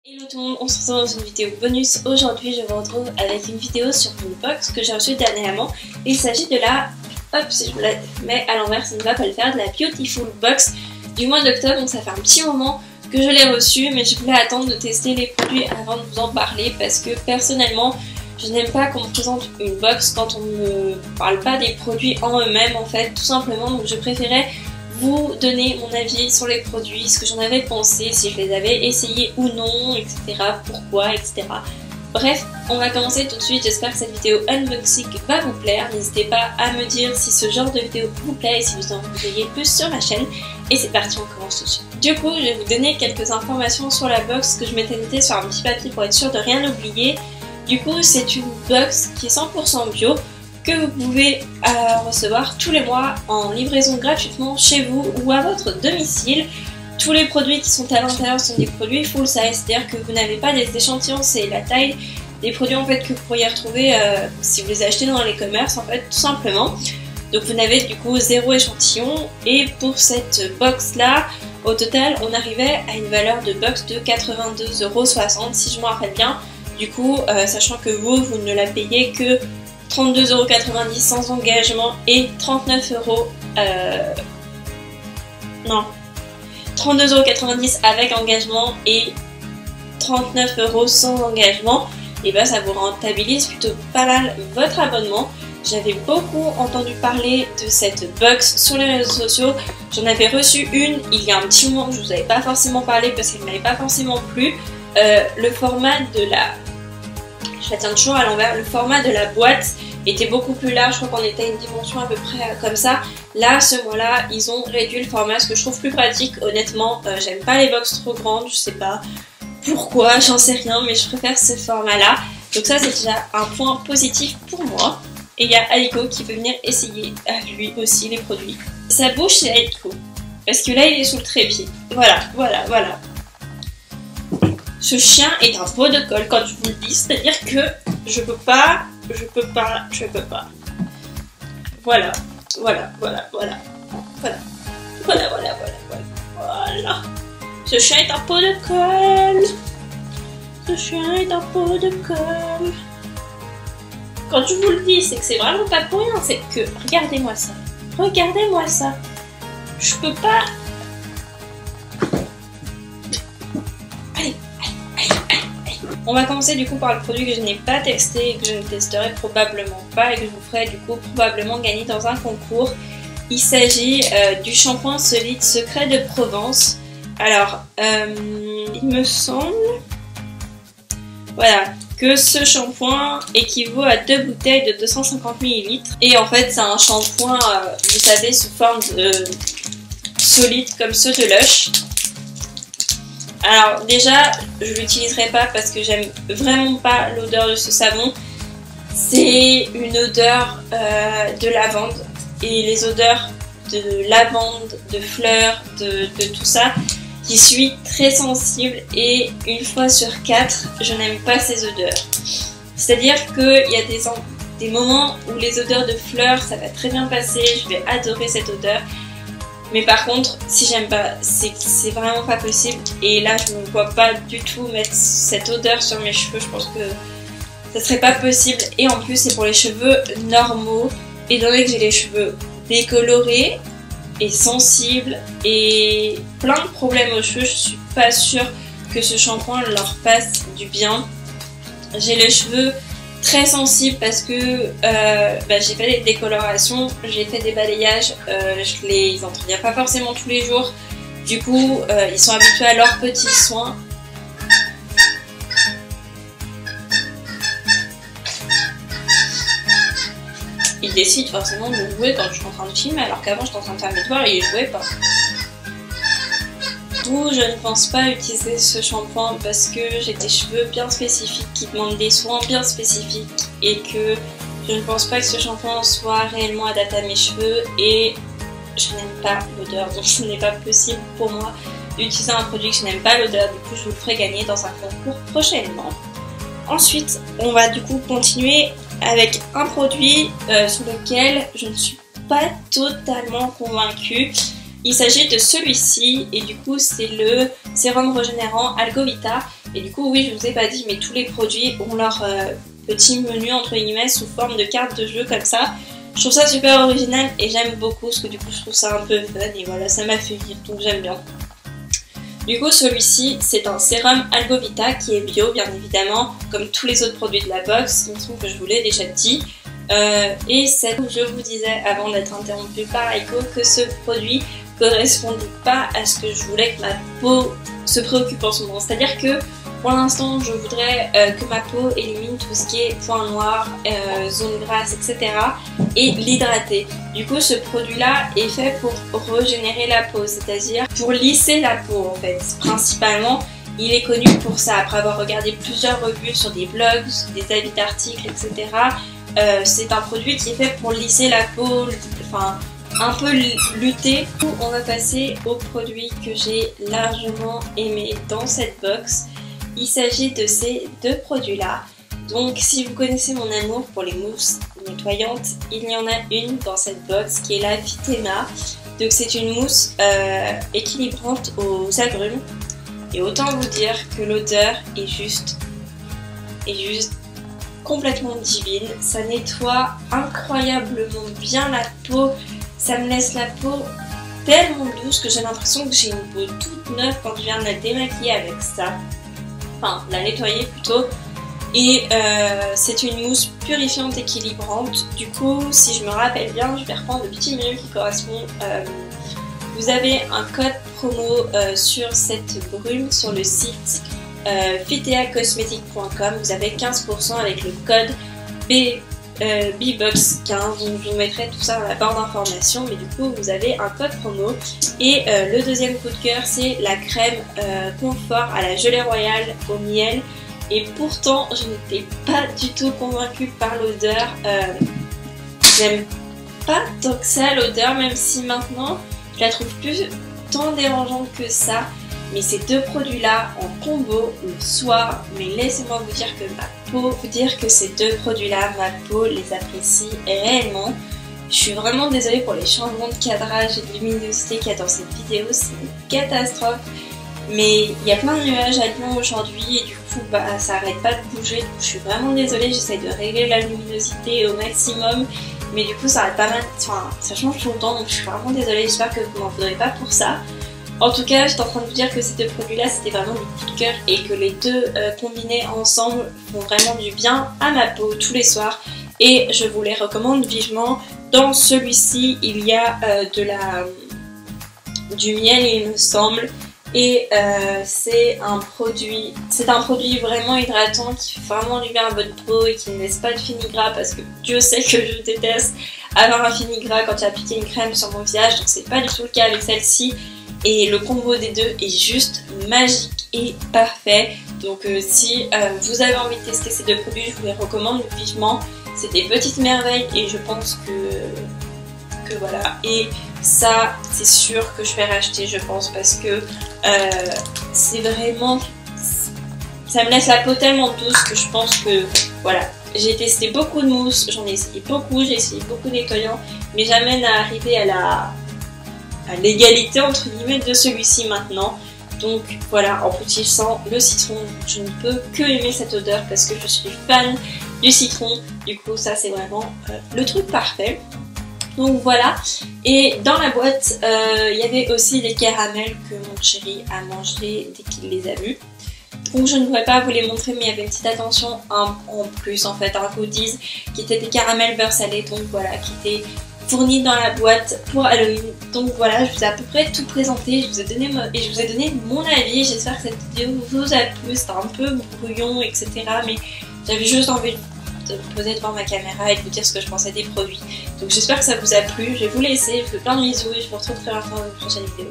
Hello tout le monde, on se retrouve dans une vidéo bonus. Aujourd'hui je vous retrouve avec une vidéo sur une box que j'ai reçue dernièrement. Il s'agit de la... Hop, si je vous la mets à l'envers ça ne va pas le faire, de la Beautiful Box du mois d'octobre. Donc ça fait un petit moment que je l'ai reçue, mais je voulais attendre de tester les produits avant de vous en parler parce que personnellement je n'aime pas qu'on me présente une box quand on ne me parle pas des produits en eux-mêmes en fait, tout simplement. Donc je préférais vous donner mon avis sur les produits, ce que j'en avais pensé, si je les avais essayés ou non, etc. Pourquoi, etc. Bref, on va commencer tout de suite. J'espère que cette vidéo unboxing va vous plaire. N'hésitez pas à me dire si ce genre de vidéo vous plaît et si vous en voudriez plus sur ma chaîne. Et c'est parti, on commence tout de suite. Du coup, je vais vous donner quelques informations sur la box que je m'étais notée sur un petit papier pour être sûre de rien oublier. Du coup, c'est une box qui est 100% bio, que vous pouvez recevoir tous les mois en livraison gratuitement chez vous ou à votre domicile. Tous les produits qui sont à l'intérieur sont des produits full size, c'est-à-dire que vous n'avez pas des échantillons, c'est la taille des produits en fait que vous pourriez retrouver si vous les achetez dans les commerces en fait, tout simplement. Donc vous n'avez du coup 0 échantillon, et pour cette box là, au total on arrivait à une valeur de box de 82,60 € si je me rappelle bien. Du coup, sachant que vous ne la payez que 32,90 € sans engagement et 32,90 € avec engagement et 39 € sans engagement, et ben ça vous rentabilise plutôt pas mal votre abonnement. J'avais beaucoup entendu parler de cette box sur les réseaux sociaux. J'en avais reçu une il y a un petit moment, je vous avais pas forcément parlé parce qu'elle ne m'avait pas forcément plu. Le format de la... Je la tiens toujours à l'envers. Le format de la boîte était beaucoup plus large, je crois qu'on était à une dimension à peu près comme ça. Là, ce mois-là, ils ont réduit le format, ce que je trouve plus pratique. Honnêtement, j'aime pas les box trop grandes, je sais pas pourquoi, j'en sais rien, mais je préfère ce format-là. Donc ça, c'est déjà un point positif pour moi. Et il y a Aliko qui peut venir essayer lui aussi les produits. Sa bouche, c'est Aliko, parce que là, il est sous le trépied. Voilà. Ce chien est un pot de colle quand je vous le dis, c'est-à-dire que je peux pas. Voilà. Ce chien est un pot de colle. Quand je vous le dis, c'est que c'est vraiment pas pour rien, c'est que regardez-moi ça. Je peux pas. On va commencer du coup par le produit que je n'ai pas testé et que je ne testerai probablement pas et que je vous ferai du coup probablement gagner dans un concours. Il s'agit du shampoing solide Secret de Provence. Alors, il me semble que ce shampoing équivaut à 2 bouteilles de 250 ml. Et en fait, c'est un shampoing, vous savez, sous forme de solide comme ceux de Lush. Alors déjà, je l'utiliserai pas parce que j'aime vraiment pas l'odeur de ce savon. C'est une odeur de lavande, et les odeurs de lavande, de fleurs, de tout ça, j'y suis très sensible, et une fois sur 4, je n'aime pas ces odeurs. C'est-à-dire qu'il y a des moments où les odeurs de fleurs, ça va très bien passer, je vais adorer cette odeur. Mais par contre, si j'aime pas, c'est vraiment pas possible. Et là, je ne me vois pas du tout mettre cette odeur sur mes cheveux. Je pense que ça serait pas possible. Et en plus, c'est pour les cheveux normaux. Étant donné que j'ai les cheveux décolorés et sensibles et plein de problèmes aux cheveux, je suis pas sûre que ce shampoing leur fasse du bien. J'ai les cheveux très sensible parce que j'ai fait des décolorations, j'ai fait des balayages, je les entretiens pas forcément tous les jours, du coup ils sont habitués à leurs petits soins. Ils décident forcément de jouer quand je suis en train de filmer, alors qu'avant j'étais en train de faire mes devoirs et ils jouaient pas. D'où je ne pense pas utiliser ce shampoing parce que j'ai des cheveux bien spécifiques qui demandent des soins bien spécifiques, et que je ne pense pas que ce shampoing soit réellement adapté à mes cheveux, et je n'aime pas l'odeur, donc ce n'est pas possible pour moi d'utiliser un produit que je n'aime pas l'odeur. Du coup je vous le ferai gagner dans un concours prochainement. Ensuite on va du coup continuer avec un produit sur lequel je ne suis pas totalement convaincue. Il s'agit de celui-ci, et du coup c'est le sérum régénérant Algovita. Et du coup oui, je vous ai pas dit, mais tous les produits ont leur petit menu entre guillemets sous forme de carte de jeu comme ça. Je trouve ça super original et j'aime beaucoup parce que du coup je trouve ça un peu fun et voilà, ça m'a fait rire donc j'aime bien. Du coup celui-ci c'est un sérum Algovita qui est bio bien évidemment comme tous les autres produits de la box, il me semble que je vous l'ai déjà dit. Et je vous disais avant d'être interrompue par Aiko que ce produit correspondait pas à ce que je voulais que ma peau se préoccupe en ce moment, c'est à dire que pour l'instant, je voudrais que ma peau élimine tout ce qui est points noirs, zones grasses, etc. et l'hydrater. Du coup, ce produit-là est fait pour régénérer la peau, c'est-à-dire pour lisser la peau en fait. Principalement, il est connu pour ça. Après avoir regardé plusieurs revues sur des blogs, des avis d'articles, etc. C'est un produit qui est fait pour lisser la peau, enfin un peu lutter. On va passer au produit que j'ai largement aimé dans cette box. Il s'agit de ces deux produits-là. Donc si vous connaissez mon amour pour les mousses nettoyantes, il y en a une dans cette box qui est la Vitema. Donc c'est une mousse équilibrante aux agrumes. Et autant vous dire que l'odeur est juste complètement divine. Ça nettoie incroyablement bien la peau. Ça me laisse la peau tellement douce que j'ai l'impression que j'ai une peau toute neuve quand je viens de la démaquiller avec ça. Enfin, la nettoyer plutôt. Et c'est une mousse purifiante équilibrante. Du coup, si je me rappelle bien, je vais reprendre le petit menu qui correspond. Vous avez un code promo sur cette brume sur le site fiteacosmetic.com. Vous avez 15% avec le code BBOX15. Donc je vous mettrai tout ça dans la barre d'informations. Mais du coup, vous avez un code promo. Et le deuxième coup de cœur, c'est la crème confort à la gelée royale au miel. Et pourtant, je n'étais pas du tout convaincue par l'odeur. J'aime pas tant que ça l'odeur, même si maintenant, je la trouve plus tant dérangeante que ça. Mais ces deux produits-là en combo le soir, mais laissez-moi vous dire que ces deux produits-là, ma peau les apprécie réellement. Je suis vraiment désolée pour les changements de cadrage et de luminosité qu'il y a dans cette vidéo, c'est une catastrophe. Mais il y a plein de nuages à Lyon aujourd'hui et du coup ça arrête pas de bouger. Donc, je suis vraiment désolée, j'essaie de régler la luminosité au maximum. Mais du coup ça arrête pas mal, enfin ça change tout le temps donc je suis vraiment désolée, j'espère que vous m'en voudrez pas pour ça. En tout cas, j'étais en train de vous dire que ces deux produits-là, c'était vraiment du coup de cœur et que les deux combinés ensemble font vraiment du bien à ma peau tous les soirs. Et je vous les recommande vivement. Dans celui-ci, il y a du miel, il me semble. Et c'est un produit vraiment hydratant qui fait vraiment du bien à votre peau et qui ne laisse pas de fini gras parce que Dieu sait que je déteste avoir un fini gras quand j'ai appliqué une crème sur mon visage. Donc c'est pas du tout le cas avec celle-ci. Et le combo des deux est juste magique et parfait. Donc si vous avez envie de tester ces deux produits, je vous les recommande vivement. C'est des petites merveilles et je pense que voilà. Et ça, c'est sûr que je vais racheter, je pense, parce que c'est vraiment... Ça me laisse la peau tellement douce que je pense que voilà. J'ai testé beaucoup de mousse, j'en ai essayé beaucoup, j'ai essayé beaucoup de nettoyants, mais jamais à arriver à l'égalité entre guillemets de celui-ci maintenant. Donc voilà, en plus il sent le citron, je ne peux que aimer cette odeur parce que je suis fan du citron. Du coup ça c'est vraiment le truc parfait. Donc voilà, et dans la boîte il y avait aussi les caramels que mon chéri a mangé dès qu'il les a vus. Donc je ne pourrais pas vous les montrer, mais il y avait une petite attention en plus en fait, un goodies qui était des caramels beurre salé, donc voilà, qui était fourni dans la boîte pour Halloween. Donc voilà, je vous ai à peu près tout présenté, je vous ai donné mon avis. J'espère que cette vidéo vous a plu, c'était un peu brouillon, etc. Mais j'avais juste envie de me poser devant ma caméra et de vous dire ce que je pensais des produits. Donc j'espère que ça vous a plu, je vais vous laisser, je vous fais plein de bisous et je vous retrouve très bientôt dans une prochaine vidéo.